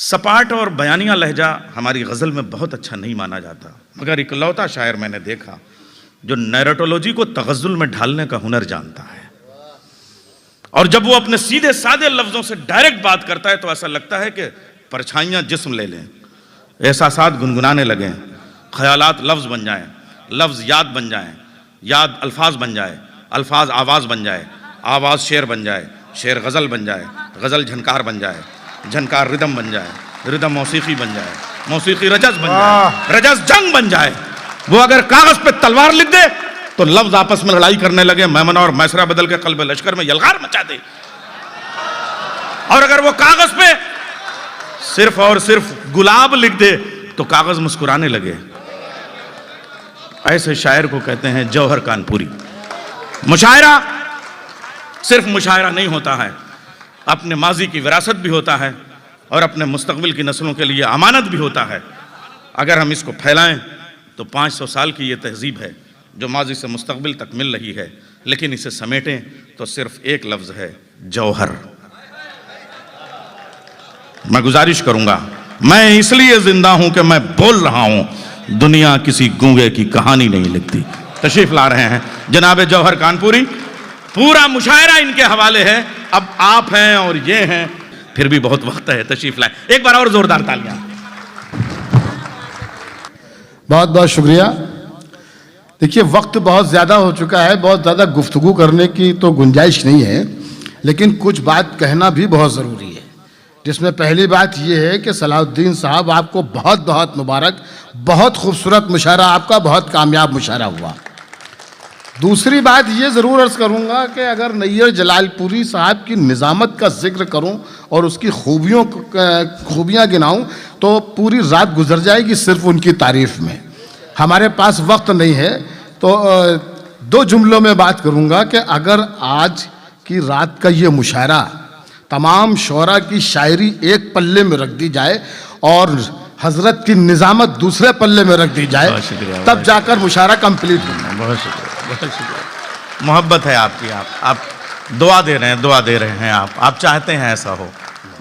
सपाट और बयानिया लहजा हमारी गज़ल में बहुत अच्छा नहीं माना जाता, मगर इकलौता शायर मैंने देखा जो नैरेटोलॉजी को तगज़ुल में ढालने का हुनर जानता है। और जब वो अपने सीधे सादे लफ्ज़ों से डायरेक्ट बात करता है तो ऐसा लगता है कि परछाइयाँ जिस्म ले लें, एहसासात गुनगुनाने लगें, ख्यालात लफ्ज़ बन जाएं, लफ्ज़ याद बन जाएं, याद अल्फाज बन जाए, अल्फाज आवाज़ बन जाए, आवाज़ शेर बन जाए, शेर गज़ल बन जाए, गज़ल झनकार बन जाए, झनकार रिदम बन जाए, रिदम मौसीकी बन जाए, मौसीकी रजस बन जाए, रजस जंग बन जाए। वो अगर कागज पे तलवार लिख दे तो लफ्ज आपस में लड़ाई करने लगे, मैमना और मैसरा बदल के कल्ब लश्कर में यलगार मचा दे। और अगर वो कागज पे सिर्फ और सिर्फ गुलाब लिख दे तो कागज मुस्कुराने लगे। ऐसे शायर को कहते हैं जौहर कानपुरी। मुशायरा सिर्फ मुशायरा नहीं होता है, अपने माजी की विरासत भी होता है और अपने मुस्तकबिल की नस्लों के लिए अमानत भी होता है। अगर हम इसको फैलाएं तो 500 साल की ये तहजीब है जो माजी से मुस्तकबिल तक मिल रही है, लेकिन इसे समेटें तो सिर्फ एक लफ्ज़ है, जौहर। मैं गुजारिश करूंगा, मैं इसलिए जिंदा हूं कि मैं बोल रहा हूं, दुनिया किसी गूंगे की कहानी नहीं लिखती। तशरीफ ला रहे हैं जनाब जौहर कानपुरी, पूरा मुशायरा इनके हवाले है। अब आप हैं और ये हैं, फिर भी बहुत वक्त है, तशरीफ लाए। एक बार और जोरदार तालियां। बहुत बहुत शुक्रिया। देखिए, वक्त बहुत ज़्यादा हो चुका है, बहुत ज़्यादा गुफ्तगू करने की तो गुंजाइश नहीं है, लेकिन कुछ बात कहना भी बहुत ज़रूरी है। जिसमें पहली बात यह है कि सलाहुद्दीन साहब, आपको बहुत बहुत मुबारक, बहुत खूबसूरत मुशायरा आपका, बहुत कामयाब मुशायरा हुआ। दूसरी बात ये ज़रूर अर्ज़ करूँगा कि अगर नैयर जलालपुरी साहब की निज़ामत का जिक्र करूँ और उसकी खूबियाँ गिनाऊँ तो पूरी रात गुजर जाएगी सिर्फ उनकी तारीफ़ में। हमारे पास वक्त नहीं है तो 2 जुमलों में बात करूँगा कि अगर आज की रात का ये मुशायरा तमाम शोरा की शायरी एक पल्ले में रख दी जाए और हज़रत की निज़ामत दूसरे पल्ले में रख दी जाए, तब जाकर मुशायरा कंप्लीट होगा। बहुत शुक्रिया, बहुत शुक्रिया। मोहब्बत है आपकी, आप दुआ दे रहे हैं, दुआ दे रहे हैं, आप चाहते हैं ऐसा हो।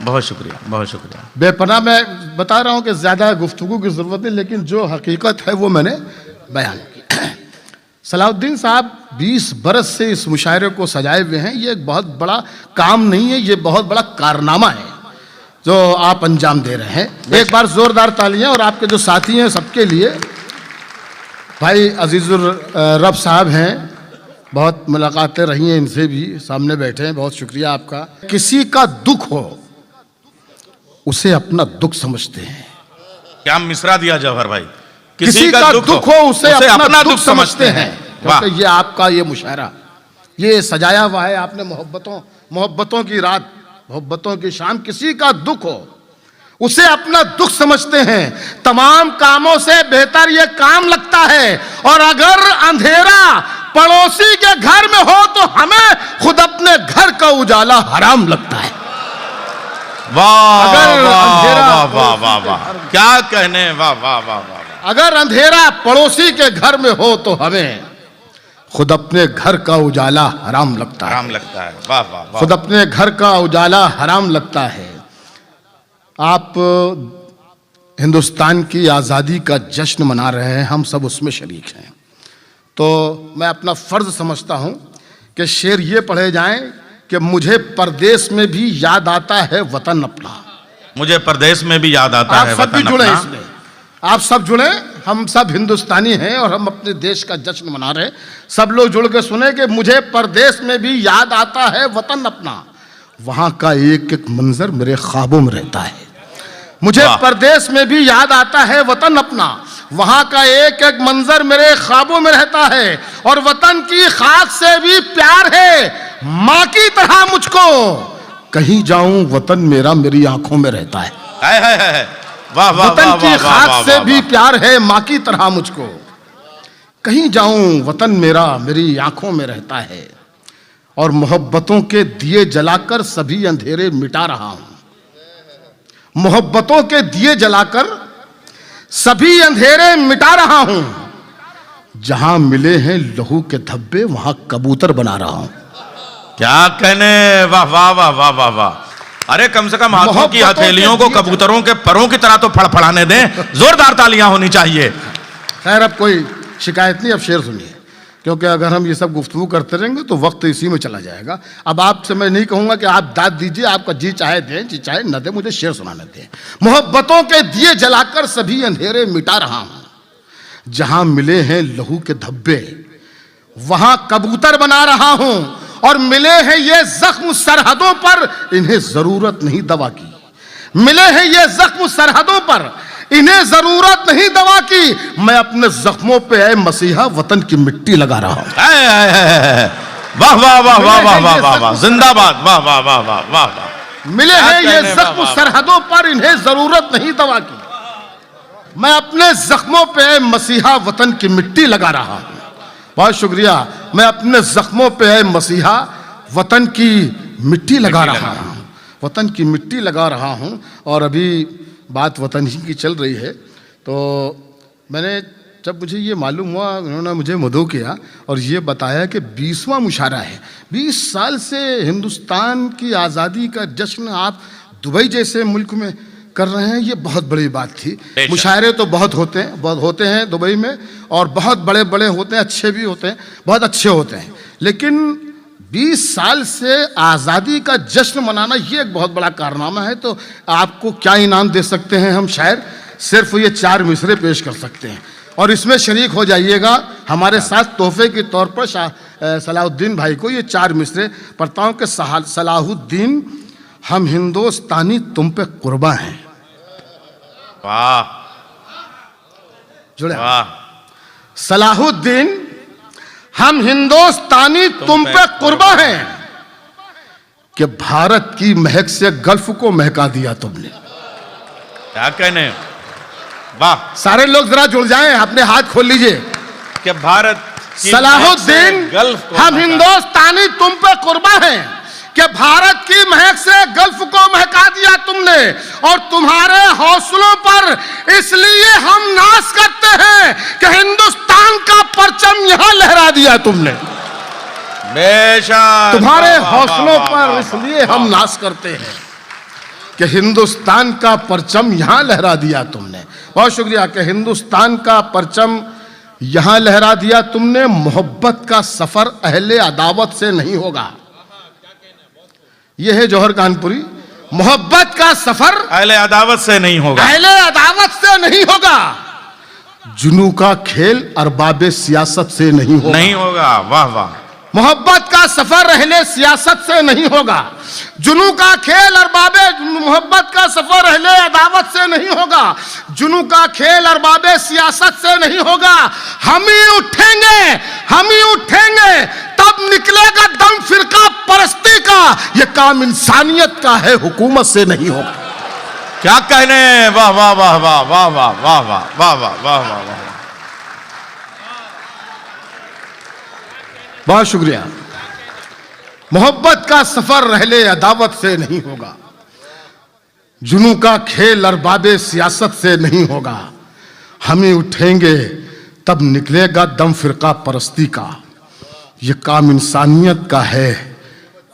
बहुत शुक्रिया, बहुत शुक्रिया। बेपनाह मैं बता रहा हूँ कि ज़्यादा गुफ्तगू की ज़रूरत नहीं, लेकिन जो हकीकत है वो मैंने बयान की। सलाहुद्दीन साहब 20 बरस से इस मुशायरे को सजाए हुए हैं। ये एक बहुत बड़ा काम नहीं है, ये बहुत बड़ा कारनामा है जो आप अंजाम दे रहे हैं। एक बार ज़ोरदार तालियां। और आपके जो साथी हैं सबके लिए, भाई अजीज़ुर रब साहब हैं, बहुत मुलाकातें रही हैं इनसे भी, सामने बैठे हैं, बहुत शुक्रिया आपका। किसी का दुख हो उसे अपना दुख समझते हैं। क्या मिसरा दिया जौहर भाई, किसी का दुख हो उसे अपना दुख समझते हैं। क्योंकि ये आपका ये मुशायरा ये सजाया हुआ है आपने मोहब्बतों की रात, मोहब्बतों की शाम। किसी का दुख हो उसे अपना दुख समझते हैं, तमाम कामों से बेहतर ये काम लगता है। और अगर अंधेरा पड़ोसी के घर में हो तो हमें खुद अपने घर का उजाला हराम लगता है। वाह, अगर वाह वाह वाह वाह, क्या कहने, वाह वाह वाह वाह। अगर अंधेरा पड़ोसी के घर में हो तो हमें खुद अपने घर का उजाला हराम लगता है। हराम लगता है, वाह वाह वाह। खुद अपने घर का उजाला हराम लगता है। आप हिंदुस्तान की आज़ादी का जश्न मना रहे हैं, हम सब उसमें शरीक हैं, तो मैं अपना फ़र्ज़ समझता हूँ कि शेर ये पढ़े जाएं कि मुझे परदेश में भी याद आता है वतन अपना। मुझे परदेश में भी याद आता है वतन अपना। आप सब भी जुड़े इसमें, आप सब जुड़े, हम सब हिंदुस्तानी हैं और हम अपने देश का जश्न मना रहे हैं। सब लोग जुड़ के सुने कि मुझे परदेश में भी याद आता है वतन अपना, वहाँ का एक एक मंजर मेरे ख्वाबों में रहता है। मुझे परदेश में भी याद आता है वतन अपना, वहाँ का एक एक मंजर मेरे ख्वाबों में रहता है। और वतन की खाक से भी प्यार है माँ की तरह मुझको, कहीं जाऊं वतन मेरा मेरी आंखों में रहता है। वाह वाह, वतन की खाक से भी प्यार है माँ की तरह मुझको, कहीं जाऊं वतन मेरा मेरी आंखों में रहता है। और मोहब्बतों के दिए जलाकर सभी अंधेरे मिटा रहा हूं, मोहब्बतों के दिए जलाकर सभी अंधेरे मिटा रहा हूं। जहां मिले हैं लहू के धब्बे वहां कबूतर बना रहा हूं। क्या कहने, वाह वाह वाह वाह वाह वाह। अरे कम से कम हाथों की मोहब्बतों के हथेलियों को दिए कबूतरों के परों की तरह तो फड़फड़ाने दें, जोरदार तालियां होनी चाहिए। खैर अब कोई शिकायत नहीं, अब शेर सुनिए, क्योंकि अगर हम ये सब गुफ्तगू करते रहेंगे तो वक्त इसी में चला जाएगा। अब आपसे मैं नहीं कहूंगा कि आप दाद दीजिए, आपका जी चाहे दें जी चाहे न दें, मुझे शेर सुनाने दें। मोहब्बतों के दिए जलाकर सभी अंधेरे मिटा रहा हूं, जहां मिले हैं लहू के धब्बे वहां कबूतर बना रहा हूं, और मिले हैं ये जख्म सरहदों पर, इन्हें जरूरत नहीं दवा की। मिले हैं ये जख्म सरहदों पर, इन्हें जरूरत नहीं दवा की। मैं अपने जख्मों पे है मसीहा वतन की मिट्टी लगा रहा हूं। वाह वाह वाह वाह वाह वाह वाह वाह, जिंदाबाद, वाह वाह वाह वाह वाह वाह। मिले हैं ये जख्म सरहदों पर, इन्हें जरूरत नहीं दवा की। मैं अपने जख्मों पे मसीहा वतन की मिट्टी लगा रहा हूं। बहुत शुक्रिया। मैं अपने जख्मों पे है मसीहा वतन की मिट्टी लगा रहा हूं, वतन की मिट्टी लगा रहा हूं। और अभी बात वतन ही की चल रही है, तो मैंने जब मुझे ये मालूम हुआ, उन्होंने मुझे मदऊ किया और ये बताया कि 20वां मुशायरा है। 20 साल से हिंदुस्तान की आज़ादी का जश्न आप दुबई जैसे मुल्क में कर रहे हैं, ये बहुत बड़ी बात थी। मुशायरे तो बहुत होते हैं दुबई में, और बहुत बड़े बड़े होते हैं, अच्छे भी होते हैं, बहुत अच्छे होते हैं। लेकिन 20 साल से आज़ादी का जश्न मनाना ये एक बहुत बड़ा कारनामा है। तो आपको क्या इनाम दे सकते हैं हम शायर? सिर्फ ये 4 मिसरे पेश कर सकते हैं, और इसमें शरीक हो जाइएगा हमारे साथ तोहफे के तौर पर सलाहुद्दीन भाई को ये 4 मिसरे पढ़ता हूँ कि सलाहुद्दीन, हम हिंदुस्तानी तुम पे कुर्बान हैं। वाह जुड़े। वाह। सलाहुद्दीन, हम हिंदुस्तानी तुम पे कुर्बान हैं कि भारत की महक से गल्फ को महका दिया तुमने। क्या कहने, वाह। सारे लोग जरा जुड़ जाएं, अपने हाथ खोल लीजिए कि भारत सलाहुद्दीन, हम हिंदुस्तानी तुम पे कुर्बान हैं कि भारत की महक से गल्फ को महका दिया तुमने, और तुम्हारे हौसलों पर इसलिए हम नाश करते हैं कि हिंदुस्तान का परचम यहां लहरा दिया तुमने। बेशक। तुम्हारे हौसलों पर इसलिए हम नाश करते हैं कि हिंदुस्तान का परचम यहां लहरा दिया तुमने। बहुत शुक्रिया। कि हिंदुस्तान का परचम यहां लहरा दिया तुमने, मोहब्बत का सफर अहले अदावत से नहीं होगा। यह है जौहर कानपुरी। मोहब्बत का सफर अहले अदावत से नहीं होगा, अहले अदावत से नहीं होगा। जुनू का खेल अरबाबे सियासत से नहीं होगा, नहीं होगा। वाह वाह। मोहब्बत का सफर अहले सियासत से नहीं होगा। जुनू का खेल अरबाबे, मोहब्बत का सफर अहले अदावत से नहीं होगा। जुनू का खेल अरबाबे सियासत से नहीं होगा। हम ही उठेंगे तब निकलेगा दम फिरका परस्ती का। यह काम इंसानियत का है, हुकूमत से नहीं होगा। क्या कहने, वाह वाह वाह वाह वाह वाह वाह वाह वाह वाह वाह वाह वाह। बहुत शुक्रिया। मोहब्बत का सफर रहले अदावत से नहीं होगा। जुनू का खेल अरबाबे सियासत से नहीं होगा। हम ही उठेंगे तब निकलेगा दम फिरका परस्ती का। यह काम इंसानियत का है,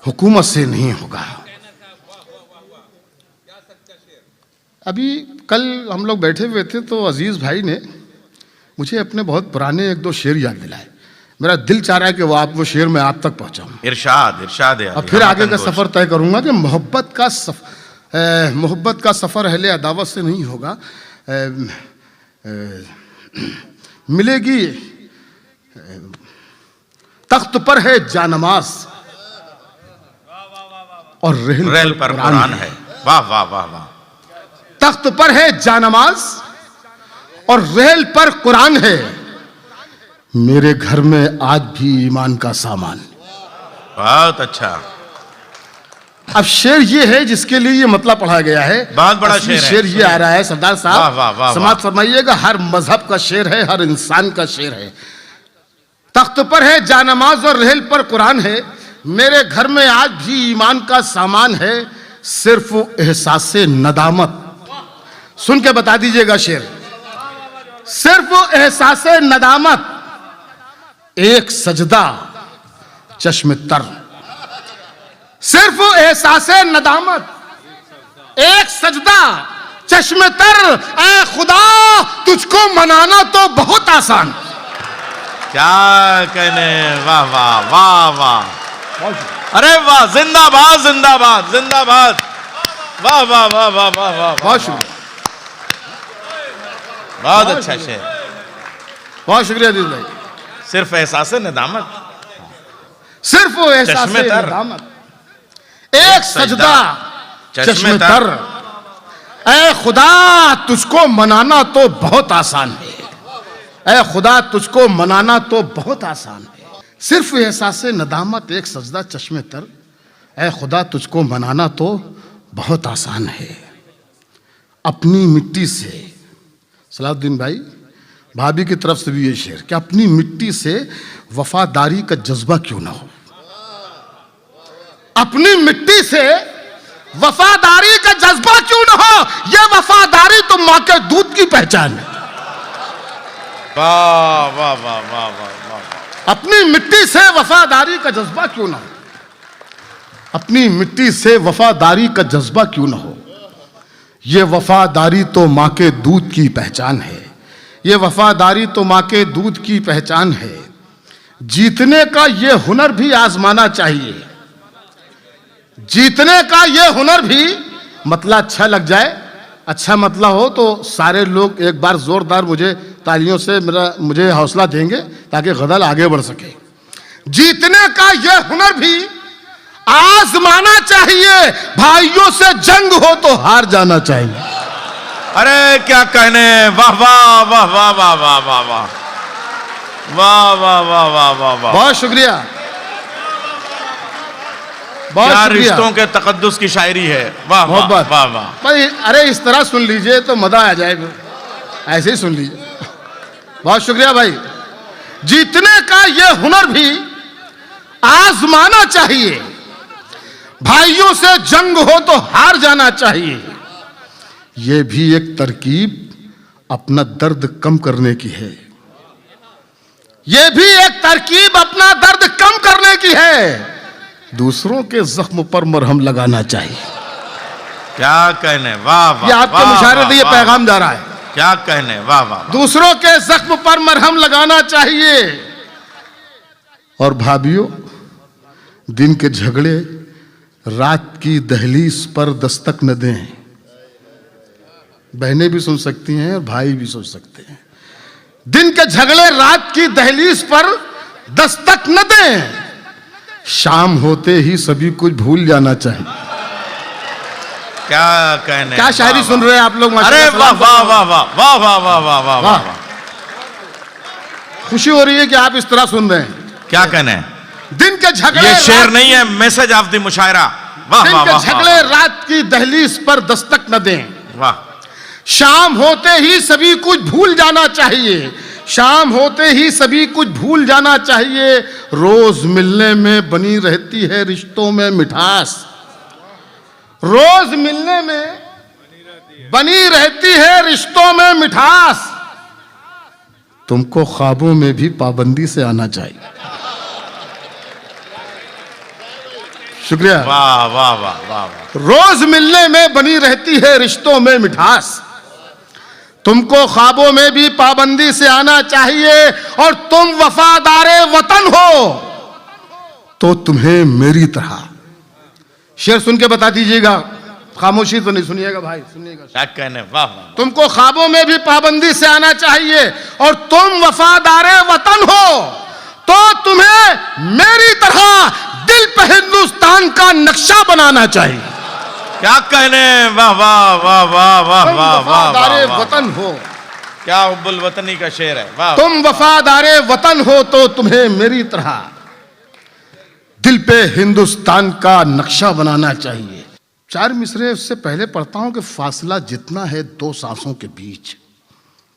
हुकूमत से नहीं होगा। अभी कल हम लोग बैठे हुए थे तो अजीज भाई ने मुझे अपने बहुत पुराने 1-2 शेर याद दिलाए। मेरा दिल चाह रहा है कि वो शेर मैं आप तक पहुंचाऊं। इरशाद इरशाद है। और फिर आगे का सफर तय करूंगा कि मोहब्बत का सफर अहले अदावत से नहीं होगा। मिलेगी तख्त पर है जानमाज और रेल पर कुरान है। वाह वाह वाह वाह। तख्त पर है जानमाज और रेल पर कुरान है। मेरे घर में आज भी ईमान का सामान। बहुत अच्छा। अब शेर ये है जिसके लिए ये मतलब पढ़ा गया है। बहुत बड़ा शेर है। शेर ये आ रहा है सरदार साहब, समाप्त फरमाइएगा। हर मजहब का शेर है, हर इंसान का शेर है। तख्त पर है जानमाज और रेल पर कुरान है। मेरे घर में आज भी ईमान का सामान है, सिर्फ एहसासे नदामत। सुन के बता दीजिएगा शेर। सिर्फ एहसासे नदामत, एक सजदा चश्म तर। सिर्फ एहसासे नदामत, एक सजदा चश्मे तर, ऐ खुदा तुझको मनाना तो बहुत आसान। क्या कहने, वाह वाह वाह वाह, अरे वाह, जिंदाबाद जिंदाबाद जिंदाबाद, वाह वाह वाह वाह वाह वाह, बहुत शुक्रिया, बहुत अच्छा शेर। बहुत शुक्रिया अजीज भाई। सिर्फ एहसास नदामत, सिर्फ वो एहसास चश्मे तर, नदामत, एक सजदा चश्मे तर, ऐ खुदा तुझको मनाना तो बहुत आसान है, ऐ खुदा तुझको मनाना तो बहुत आसान है। सिर्फ एहसास नदामत, एक सजदा चश्मे तर, ऐ खुदा तुझको मनाना तो बहुत आसान है। अपनी मिट्टी से, सलाहुद्दीन भाई भाभी की तरफ से भी ये शेर कि अपनी मिट्टी से वफादारी का जज्बा क्यों ना हो। अपनी मिट्टी से वफादारी का जज्बा क्यों ना हो, यह वफादारी तो मां के दूध की पहचान है। वाह वाह वाह वाह वाह वाह। अपनी मिट्टी से वफादारी का जज्बा क्यों ना हो, अपनी मिट्टी से वफादारी का जज्बा क्यों ना हो, ये वफादारी तो मां के दूध की पहचान है, ये वफादारी तो मां के दूध की पहचान है। जीतने का ये हुनर भी आजमाना चाहिए, जीतने का ये हुनर भी, मतला अच्छा लग जाए, अच्छा मतला हो तो सारे लोग एक बार जोरदार मुझे तालियों से मुझे हौसला देंगे ताकि गजल आगे बढ़ सके। जीतने का ये हुनर भी आजमाना चाहिए, भाइयों से जंग हो तो हार जाना चाहिए। अरे क्या कहने, वाह वाह वाह वाह वाह वाह वाह वाह वाह वाह वाह वाह वाह वाह। बहुत शुक्रिया, बहुत क्या शुक्रिया। रिश्तों के तकद्दुस की शायरी है, वाह वाह वाह वाह। भाई अरे इस तरह सुन लीजिए तो मजा आ जाएगा, ऐसे ही सुन लीजिए। बहुत शुक्रिया भाई। जीतने का ये हुनर भी आजमाना चाहिए, भाइयों से जंग हो तो हार जाना चाहिए, ये भी एक तरकीब अपना दर्द कम करने की है, ये भी एक तरकीब अपना दर्द कम करने की है। दूसरों के जख्म पर मरहम लगाना चाहिए। क्या कहने, वाह वाह। ये आपके मुशायरे से ये पैगाम जा रहा है। क्या कहने, वाह वाह। दूसरों के जख्म पर मरहम लगाना चाहिए। और भाभियों, दिन के झगड़े रात की दहलीज पर दस्तक न दें। बहनें भी सुन सकती हैं और भाई भी सुन सकते हैं। दिन के झगड़े रात की दहलीज पर दस्तक न दें, शाम होते ही सभी कुछ भूल जाना चाहिए। क्या कहने, क्या शायरी सुन रहे हैं आप लोग? अरे वाह वाह वाह वाह वाह वाह वाह वाह वाह वाह। खुशी हो रही है कि आप इस तरह सुन रहे हैं। क्या कहने, दिन के झगड़े, ये शेर नहीं है, मैसेज ऑफ द मुशायरा। वाह दिन वाह के वाह। झगड़े रात की दहलीज पर दस्तक न दें, वाह। शाम होते ही सभी कुछ भूल जाना चाहिए, शाम होते ही सभी कुछ भूल जाना चाहिए। रोज मिलने में बनी रहती है रिश्तों में मिठास, रोज मिलने में बनी रहती है रिश्तों में मिठास। तुमको ख्वाबों में भी पाबंदी से आना चाहिए। शुक्रिया। वाह वाह वाह वाह। रोज मिलने में बनी रहती है रिश्तों में मिठास, तुमको ख्वाबों में भी पाबंदी से आना चाहिए। और तुम वफादारे वतन हो तो तुम्हें मेरी तरह, शेर सुन के बता दीजिएगा, खामोशी तो नहीं सुनिएगा भाई, सुनिएगा। क्या कहने, वाह वाह। तुमको ख्वाबों में भी पाबंदी से आना चाहिए और तुम वफादारे वतन हो तो तुम्हें मेरी तरह दिल पे हिंदुस्तान का नक्शा बनाना चाहिए। क्या कहने, वाह वाह वाह वाह वाह तुम वाह वाह वफादारे वाह। वतन हो, क्या उब्बुल वतनी का शेर है, वाह। तुम वफादारे वतन हो तो तुम्हें मेरी तरह दिल पे हिंदुस्तान का नक्शा बनाना चाहिए। चार मिसरे उससे पहले पढ़ता हूं कि फासला जितना है दो सांसों के बीच,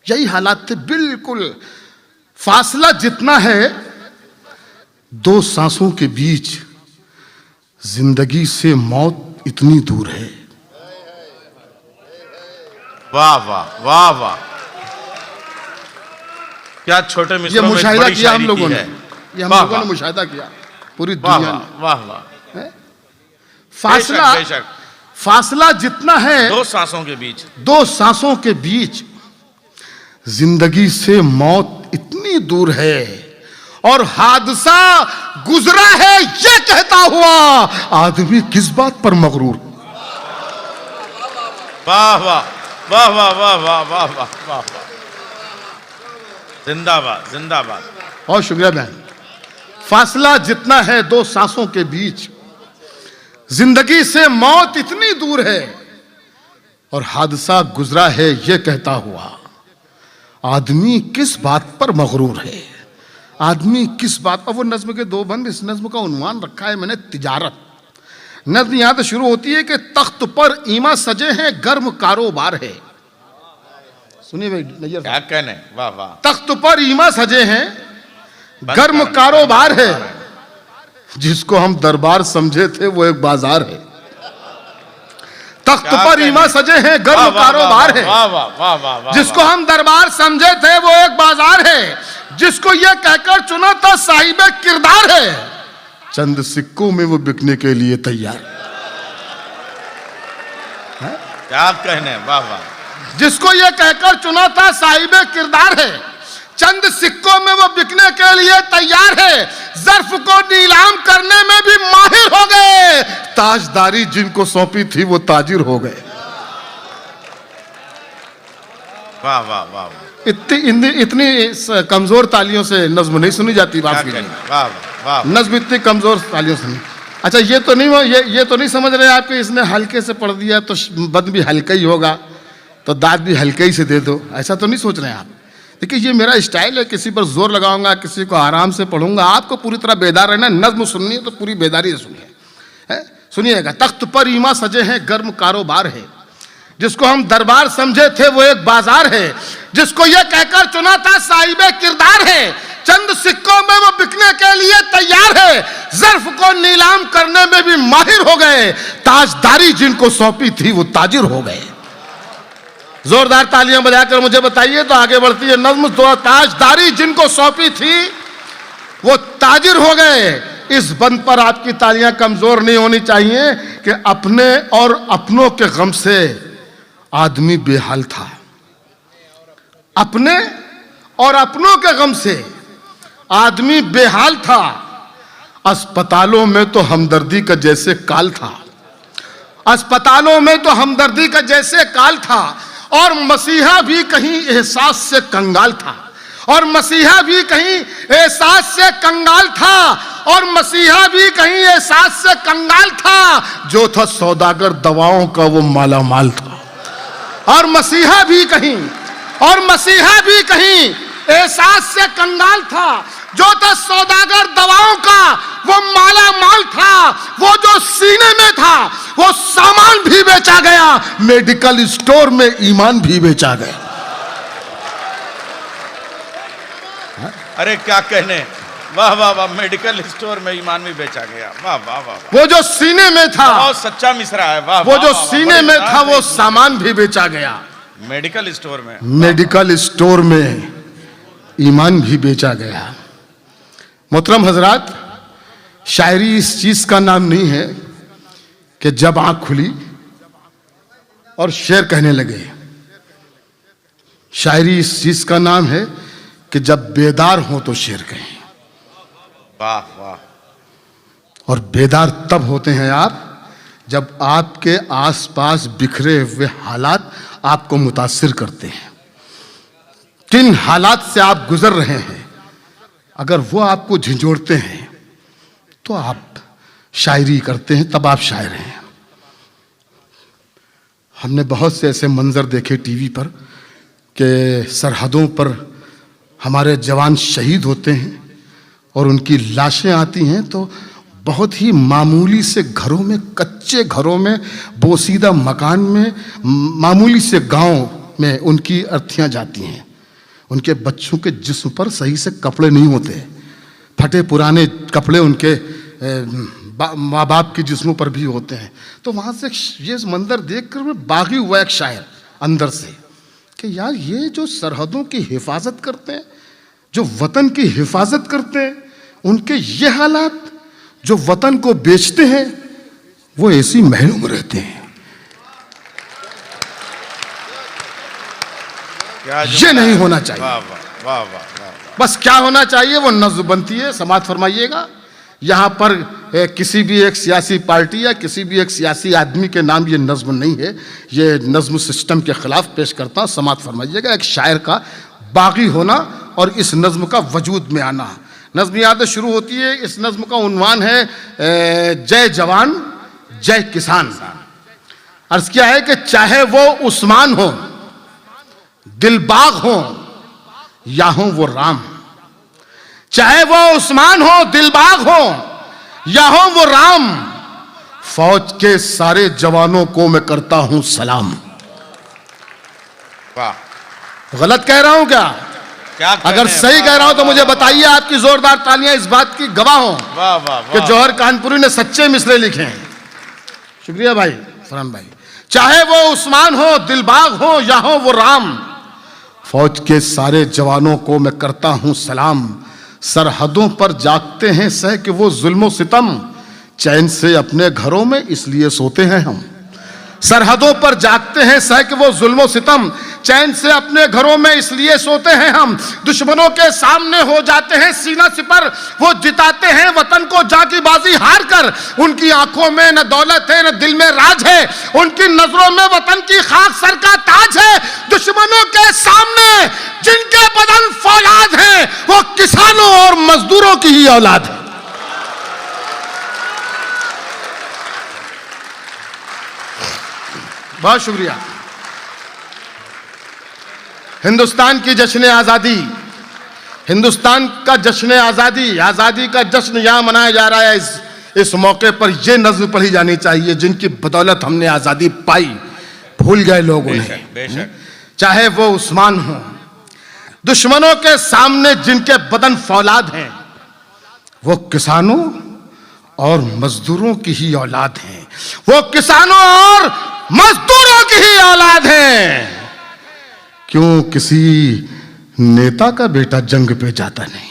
यही हालात थे बिल्कुल। फासला जितना है दो सांसों के बीच, जिंदगी से मौत इतनी दूर है। वाह वाह वाह वाह। क्या छोटे मिसरों में मुशाहिदा बड़ी किया हम शायरी लोगों की ने, है। ये हम वाह, लोगों ने वाह। मुशाहिदा किया पूरी वाह दुनिया वाह ने। वाह वाह। फासला, बेशक, फासला जितना है दो सांसों के बीच, दो सांसों के बीच, जिंदगी से मौत इतनी दूर है और हादसा गुजरा है ये कहता हुआ आदमी किस बात पर मगरूर। वाह वाह वाह वाह वाह वाह वाह वाह वाह, जिंदाबाद जिंदाबाद। और शुक्रिया बहन। फासला जितना है दो सांसों के बीच, जिंदगी से मौत इतनी दूर है और हादसा गुजरा है ये कहता हुआ आदमी किस बात पर मगरूर है। आदमी किस बात पर। वो नज्म के दो बंद, इस नज्म का उन्वान रखा है मैंने तिजारत। नज्म यहां से शुरू होती है कि तख्त पर ईमा सजे हैं गर्म कारोबार है। सुनिए भाई नैयर क्या कहने, वाह वाह। तख्त पर ईमा सजे हैं गर्म कारोबार है, जिसको हम दरबार समझे थे वो एक बाजार है। तख्त पर ईमा सजे हैं गर्म कारोबार है, वाह वाह वाह वाह, जिसको हम दरबार समझे थे वो एक बाजार है, जिसको ये कहकर चुना था साहिब किरदार है, चंद सिक्कों में वो बिकने के लिए तैयार। क्या कहने, वाह वाह। जिसको ये कहकर चुना था साहिब किरदार है, चंद सिक्कों में वो बिकने के लिए तैयार है, ज़र्फ को नीलाम करने में भी माहिर हो गए, ताजदारी जिनको सौंपी थी वो ताजिर हो गए। वाह वाह वाह। इतनी कमजोर तालियों से नज्म नहीं सुनी जाती बात की। वाह वाह। नज्म इतनी कमजोर तालियों से नहीं। अच्छा ये तो नहीं समझ रहे आप कि इसने हल्के से पढ़ दिया तो बद भी हल्का ही होगा, तो दाद भी हल्के ही से दे दो, ऐसा तो नहीं सोच रहे हैं आप। देखिए ये मेरा स्टाइल है, किसी पर जोर लगाऊंगा, किसी को आराम से पढ़ूंगा। आपको पूरी तरह बेदार रहना, नज्म सुननी है तो पूरी बेदारी से सुनिए। सुनिएगा। तख्त पर ईमा सजे हैं गर्म कारोबार है, जिसको हम दरबार समझे थे वो एक बाजार है, जिसको ये कहकर चुना था साहिबे किरदार है, चंद सिक्कों में वो बिकने के लिए तैयार है, ज़र्फ को नीलाम करने में भी माहिर हो गए, ताजदारी जिनको सौंपी थी वो ताजिर हो गए। जोरदार तालियां बजाकर मुझे बताइए तो आगे बढ़ती है नज्म। तो ताजदारी जिनको सौंपी थी वो ताजिर हो गए। इस बंद पर आपकी तालियां कमजोर नहीं होनी चाहिए कि अपने और अपनों के गम से आदमी बेहाल था। अपने और अपनों के गम से आदमी बेहाल था। अस्पतालों में तो हमदर्दी का जैसे काल था, अस्पतालों में तो हमदर्दी का जैसे काल था, और मसीहा भी कहीं एहसास से कंगाल था, और मसीहा भी कहीं एहसास से कंगाल था, और मसीहा भी कहीं एहसास से कंगाल था, जो था सौदागर दवाओं का वो माला माल था। और मसीहा भी कहीं एहसास से कंगाल था, जो था सौदागर दवाओं का वो माला माल था। वो जो सीने में था वो सामान भी बेचा गया, मेडिकल स्टोर में ईमान भी बेचा गया। अरे क्या कहने, वाह वाह वाह। मेडिकल स्टोर में ईमान भी बेचा गया, वाह वाह वाह। वो जो सीने में था, बहुत सच्चा मिसरा है, वाह। वो जो सीने में था वो सामान भी बेचा गया, मेडिकल स्टोर में, मेडिकल स्टोर में ईमान भी बेचा गया। मोहतरम हजरात, शायरी इस चीज का नाम नहीं है कि जब आंख खुली और शेर कहने लगे। शायरी इस चीज का नाम है कि जब बेदार हो तो शेर कहें। वाह वाह। और बेदार तब होते हैं आप जब आपके आसपास बिखरे हुए हालात आपको मुतासिर करते हैं। किन हालात से आप गुजर रहे हैं, अगर वो आपको झंझोड़ते हैं तो आप शायरी करते हैं, तब आप शायर हैं। हमने बहुत से ऐसे मंजर देखे टीवी पर कि सरहदों पर हमारे जवान शहीद होते हैं और उनकी लाशें आती हैं तो बहुत ही मामूली से घरों में, कच्चे घरों में, बोसीदा मकान में, मामूली से गांव में उनकी अर्थियां जाती हैं। उनके बच्चों के जिस्म पर सही से कपड़े नहीं होते, फटे पुराने कपड़े उनके माँ बाप के जिस्मों पर भी होते हैं। तो वहाँ से ये मंजर देखकर मैं बागी हुआ एक शायर अंदर से कि यार ये जो सरहदों की हिफाजत करते हैं, जो वतन की हिफाजत करते हैं, उनके ये हालात, जो वतन को बेचते हैं वो ऐसी महलों में रहते हैं, क्या ये नहीं होना चाहिए। वाह वाह वाह वाह वाह। बस क्या होना चाहिए, वो नज्म बनती है। समाज फरमाइएगा, यहाँ पर किसी भी एक सियासी पार्टी या किसी भी एक सियासी आदमी के नाम ये नज्म नहीं है, ये नज्म सिस्टम के खिलाफ पेश करता हूँ। समाज फरमाइएगा, एक शायर का बागी होना और इस नज्म का वजूद में आना। नज्म याद शुरू होती है, इस नज्म का उन्वान है जय जवान जय किसान। अर्ज किया है कि चाहे वो उस्मान हो, दिलबाग हो, या हो वो राम, चाहे वो उस्मान हो, दिलबाग हो, या हो वो राम, फौज के सारे जवानों को मैं करता हूं सलाम। वाह, गलत कह रहा हूं क्या? क्या अगर सही कह रहा हूं तो मुझे बताइए, आपकी जोरदार तालियां इस बात की गवाह हो वाह वाह कि जौहर कानपुरी ने सच्चे मिसरे लिखे हैं। शुक्रिया भाई फरहान भाई। चाहे वो उस्मान हो, दिलबाग हो, या हो वो राम, फौज के सारे जवानों को मैं करता हूं सलाम। सरहदों पर जागते हैं सह कि वो जुल्म सितम, चैन से अपने घरों में इसलिए सोते हैं हम। सरहदों पर जागते हैं सह कि वो जुल्म सितम, चैन से अपने घरों में इसलिए सोते हैं हम। दुश्मनों के सामने हो जाते हैं सीना सिपर, वो जिताते हैं वतन को जाकी बाजी हार कर। उनकी आंखों में न दौलत है न दिल में राज है, उनकी नजरों में वतन की खाक सर का ताज है। दुश्मनों के सामने जिनके बदन फौलाद है, वो किसानों और मजदूरों की ही औलाद है। बहुत शुक्रिया। हिंदुस्तान की जश्न आज़ादी, हिंदुस्तान का जश्न आज़ादी, आज़ादी का जश्न यहाँ मनाया जा रहा है। इस मौके पर यह नज़्म पढ़ी जानी चाहिए, जिनकी बदौलत हमने आज़ादी पाई। भूल गए लोग उन्हें, बेशक। चाहे वो उस्मान हो। दुश्मनों के सामने जिनके बदन फौलाद हैं, वो किसानों और मजदूरों की ही औलाद हैं। वो किसानों और मजदूरों की ही औलाद हैं। क्यों किसी नेता का बेटा जंग पे जाता नहीं?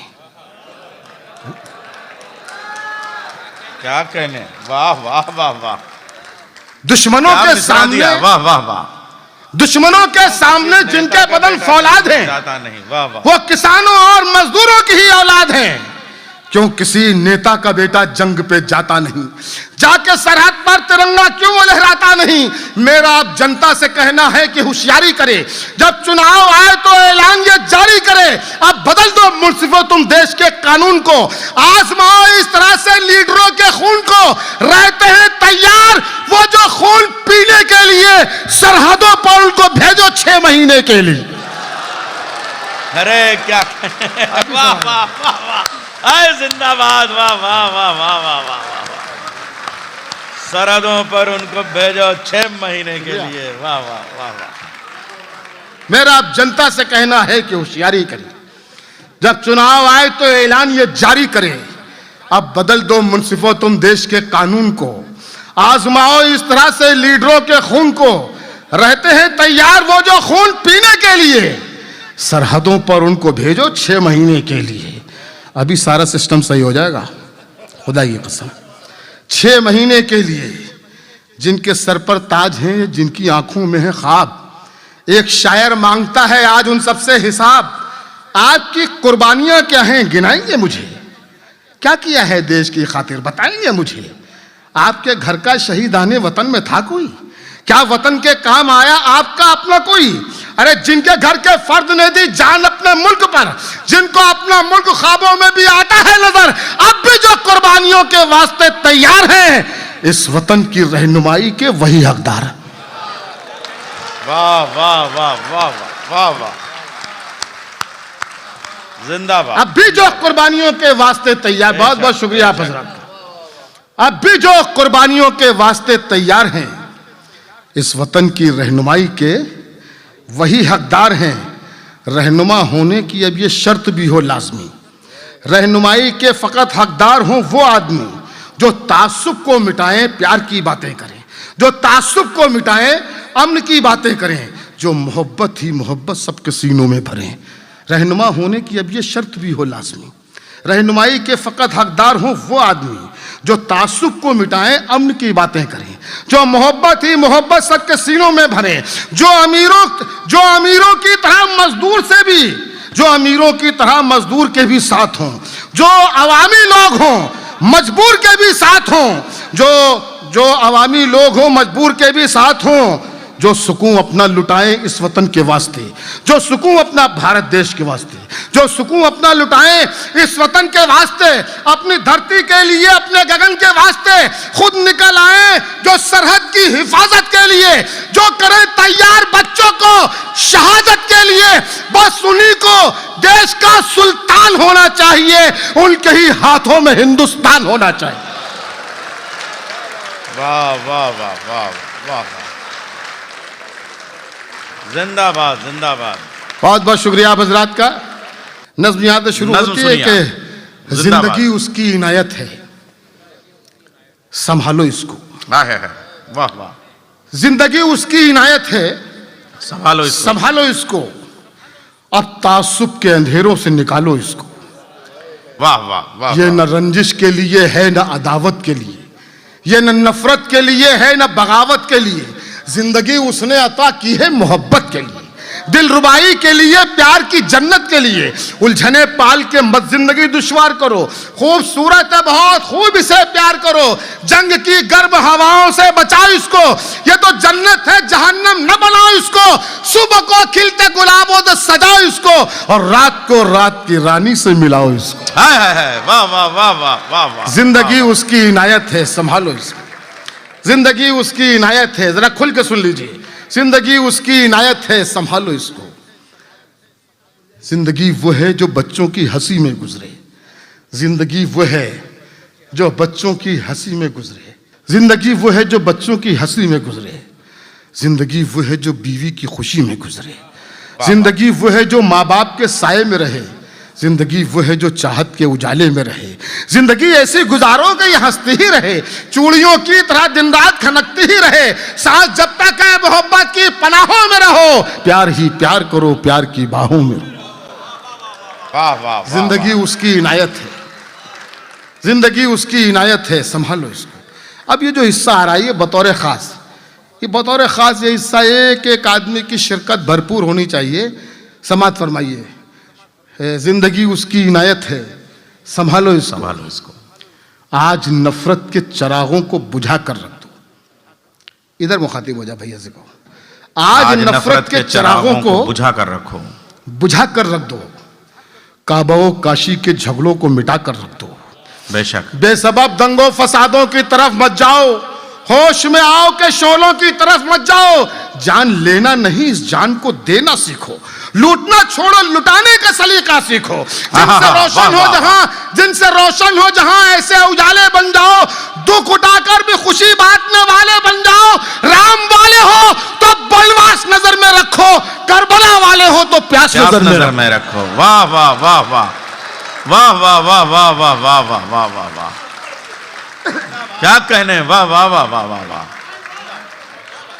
क्या कहने, वाह वाह वाह वाह। दुश्मनों के सामने, वाह वाह वाह, दुश्मनों के सामने जिनके बदन फौलाद हैं, जाता नहीं, वाह वाह। वो किसानों और मजदूरों की ही औलाद हैं। क्यों किसी नेता का बेटा जंग पे जाता नहीं? जाके सरहद पर तिरंगा क्यों लहराता नहीं? मेरा अब जनता से कहना है कि होशियारी करे, जब चुनाव आए तो ऐलान ये जारी करे। अब बदल दो मुंसिफो तुम देश के कानून को, आजमाओ इस तरह से लीडरों के खून को। रहते हैं तैयार वो जो खून पीने के लिए, सरहदों पर उनको भेजो 6 महीने के लिए। अरे क्या, वाह वाह वाह वाह, आए जिंदाबाद, वाह वाह वाह वाह वाह वाह वाह। सरहदों पर उनको भेजो 6 महीने के लिए, वाह वाह वाह वाह। मेरा अब जनता से कहना है कि होशियारी करें, जब चुनाव आए तो ऐलान ये जारी करें। अब बदल दो मुंसिफो तुम देश के कानून को, आजमाओ इस तरह से लीडरों के खून को। रहते हैं तैयार वो जो खून पीने के लिए, सरहदों पर उनको भेजो 6 महीने के लिए। अभी सारा सिस्टम सही हो जाएगा, खुदा की कसम। 6 महीने के लिए जिनके सर पर ताज है, जिनकी आंखों में है ख्वाब। एक शायर मांगता है आज उन सबसे हिसाब। आपकी कुर्बानियां क्या हैं, गिनाएंगे मुझे? क्या किया है देश की खातिर, बताएंगे मुझे? आपके घर का शहीदाने वतन में था कोई? क्या वतन के काम आया आपका अपना कोई? अरे जिनके घर के फर्द ने दी जान अपने मुल्क पर, जिनको अपना मुल्क ख्वाबों में भी आता है नजर, अब भी जो कुर्बानियों के वास्ते तैयार हैं, इस वतन की रहनुमाई के वही हकदार। वाह वाह वाह वाह वाह वाह, जिंदाबाद। अब भी जो कुर्बानियों के वास्ते तैयार, बहुत बहुत शुक्रिया आप हजरात का। अब भी जो कुर्बानियों के वास्ते तैयार हैं, इस वतन की रहनुमाई के वही हकदार हैं। रहनुमा होने की अब ये शर्त भी हो लाजमी। रहनुमाई के फकत हकदार हों वो आदमी जो तासुब को मिटाएं, प्यार की बातें करें, जो तासुब को मिटाएं, अमन की बातें करें, जो मोहब्बत ही मोहब्बत सबके सीनों में भरें। रहनुमा होने की अब ये शर्त भी हो लाजमी। रहनुमाई के फकत हकदार हों वो आदमी जो तासुब को मिटाएं, अमन की बातें करें, जो मोहब्बत ही मोहब्बत सबके सीनों में भरे, जो अमीरों की तरह मजदूर से भी, जो अमीरों की तरह मजदूर के भी साथ हों, जो अवामी लोग हों मजबूर के भी साथ हों, जो अवामी लोग हों मजबूर के भी साथ हों, जो सुकून अपना लुटाएं इस वतन के वास्ते, जो सुकून अपना भारत देश के वास्ते, जो सुकून अपना लुटाएं इस वतन के वास्ते, अपनी धरती के लिए, अपने गगन के वास्ते खुद निकल आए, जो सरहद की हिफाजत के लिए, जो करें तैयार बच्चों को शहादत के लिए, बस उन्हीं को देश का सुल्तान होना चाहिए, उनके ही हाथों में हिंदुस्तान होना चाहिए। वाह वाह वाह वाह वाह, जिंदाबाद जिंदाबाद। बहुत बहुत शुक्रिया आप हजरात का। नज़्म यहाँ से शुरू होती है कि जिंदगी उसकी इनायत है, संभालो इसको। वाह वाह। जिंदगी उसकी इनायत है, संभालो इसको। अब तासुब के अंधेरों से निकालो इसको। वाह वाह वाह। ये न रंजिश के लिए है, न अदावत के लिए, ये न नफरत के लिए है, न बगावत के लिए। जिंदगी उसने अता की है मोहब्बत के लिए, दिल रुबाई के लिए, प्यार की जन्नत के लिए। उलझने पाल के मत जिंदगी दुश्वार करो, खूबसूरत है बहुत, खूब इसे प्यार करो। जंग की गर्म हवाओं से बचाओ इसको, ये तो जन्नत है जहन्नम न बनाओ इसको। सुबह को खिलते गुलाबों से सजाओ इसको, और रात को रात की रानी से मिलाओ इसको। वाह वाह वाह वाह वाह। जिंदगी उसकी इनायत है, संभालो इसको। जिंदगी उसकी इनायत है, जरा खुल के सुन लीजिए। जिंदगी उसकी इनायत है, संभालो इसको। जिंदगी वो है जो बच्चों की हंसी में गुजरे, जिंदगी वो है जो बच्चों की हंसी में गुजरे, जिंदगी वो है जो बच्चों की हंसी में गुजरे, जिंदगी वो है जो बीवी की खुशी में गुजरे, जिंदगी वो है जो माँ बाप के साये में रहे, जिंदगी वो है जो चाहत के उजाले में रहे। जिंदगी ऐसी गुजारो कि ये हंसती ही रहे, चूड़ियों की तरह दिन रात खनकती ही रहे। सांस जब तक है मोहब्बत की पनाहों में रहो, प्यार ही प्यार करो, प्यार की बाहों में रहो। वाह वाह। जिंदगी उसकी इनायत है, जिंदगी उसकी इनायत है, संभालो इसको। अब ये जो हिस्सा आ रहा है, ये बतौर खास, ये बतौर खास ये हिस्सा एक एक आदमी की शिरकत भरपूर होनी चाहिए। समाअत फरमाइए। जिंदगी उसकी इनायत है, संभालो इसको। आज नफरत के चिरागों को बुझा कर रख दो। इधर मुखातिब हो जा भैया से कहो, आज नफरत के चिरागों को बुझा कर रखो, बुझा कर रख दो। काबा काशी के झगड़ों को मिटा कर रख दो। बेशक बेसबब दंगों फसादों की तरफ मत जाओ, होश में आओ के शोलों की तरफ मत जाओ। जान लेना नहीं, इस जान को देना सीखो। लूटना छोड़ो, लुटाने का सलीका सीखो। जिनसे रोशन हो जहां, जिनसे रोशन हो जहां, ऐसे उजाले बन जाओ। दुख उठाकर भी खुशी बांटने वाले बन जाओ। राम वाले हो तो बनवास नजर में रखो, करबला वाले हो तो प्यास नजर में रखो। वाह वाह वाह वाह वाह वाह वाह वाह वाह वाह वाह वाह वाह वाह, क्या कहने। वाह वाह वाह वाह वाह वाह।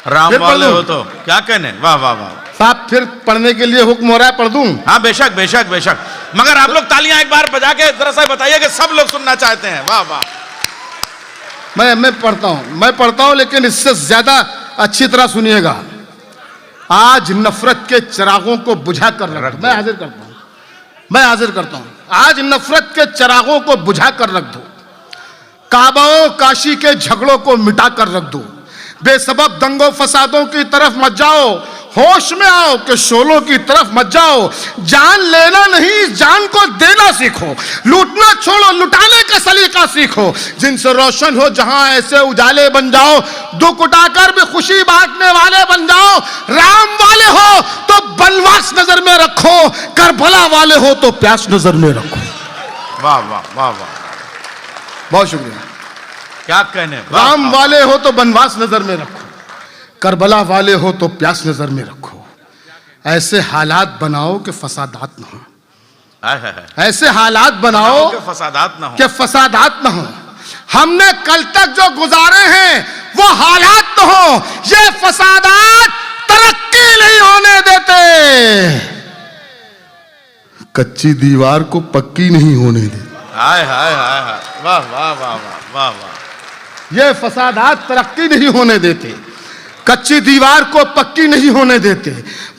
राम वाले हो तो क्या कहने। वाह वाह वाह साहब, फिर पढ़ने के लिए हुक्म हो रहा है, पढ़ दूं? हाँ बेशक बेशक बेशक, मगर आप लोग तालियां एक बार बजा के जरा सा बताइए कि सब लोग सुनना चाहते हैं। वाह वाह। मैं पढ़ता हूं लेकिन इससे ज्यादा अच्छी तरह सुनिएगा। आज नफरत के चिरागों को बुझा कर रख दो। मैं हाजिर करता हूं। आज नफरत के चिरागों को बुझा कर रख दो। काबा काशी के झगड़ों को मिटा कर रख दो। बेसबब दंगों फसादों की तरफ मत जाओ, होश में आओ कि शोलों की तरफ मत जाओ। जान लेना नहीं, जान को देना सीखो। लूटना छोड़ो, लुटाने का सलीका सीखो। जिनसे रोशन हो जहां, ऐसे उजाले बन जाओ। दुख उठाकर भी खुशी बांटने वाले बन जाओ। राम वाले हो तो बनवास नजर में रखो, करबला वाले हो तो प्यास नजर में रखो। वाह वाह वाह वाह, बहुत शुक्रिया। क्या कहने। राम वाले हो तो बनवास नजर में रखो, करबला वाले हो तो प्यास नजर में रखो। ऐसे हालात बनाओ कि फसादात न हो। ऐसे हालात बनाओ कि फसादात न हो। हमने कल तक जो गुजारे हैं वो हालात न हो। ये फसादात तरक्की नहीं होने देते, कच्ची दीवार को पक्की नहीं होने देते। हाय हाय हाय हाय, वाह वाह वाह वाह वाह वाह। ये फसादात तरक्की नहीं होने देते, कच्ची दीवार को पक्की नहीं होने देते।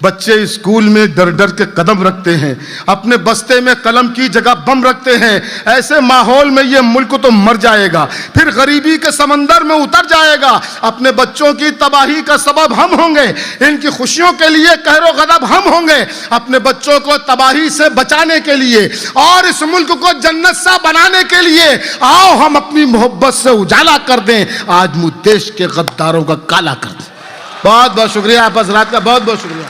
बच्चे स्कूल में डर डर के कदम रखते हैं, अपने बस्ते में कलम की जगह बम रखते हैं। ऐसे माहौल में ये मुल्क तो मर जाएगा, फिर गरीबी के समंदर में उतर जाएगा। अपने बच्चों की तबाही का सबब हम होंगे, इनकी खुशियों के लिए कहरो गदब हम होंगे। अपने बच्चों को तबाही से बचाने के लिए और इस मुल्क को जन्नत सा बनाने के लिए आओ हम अपनी मोहब्बत से उजाला कर दें, आज मुझ देश के गद्दारों का काला कर दें। बहुत बहुत शुक्रिया आप हजरात का, बहुत बहुत शुक्रिया।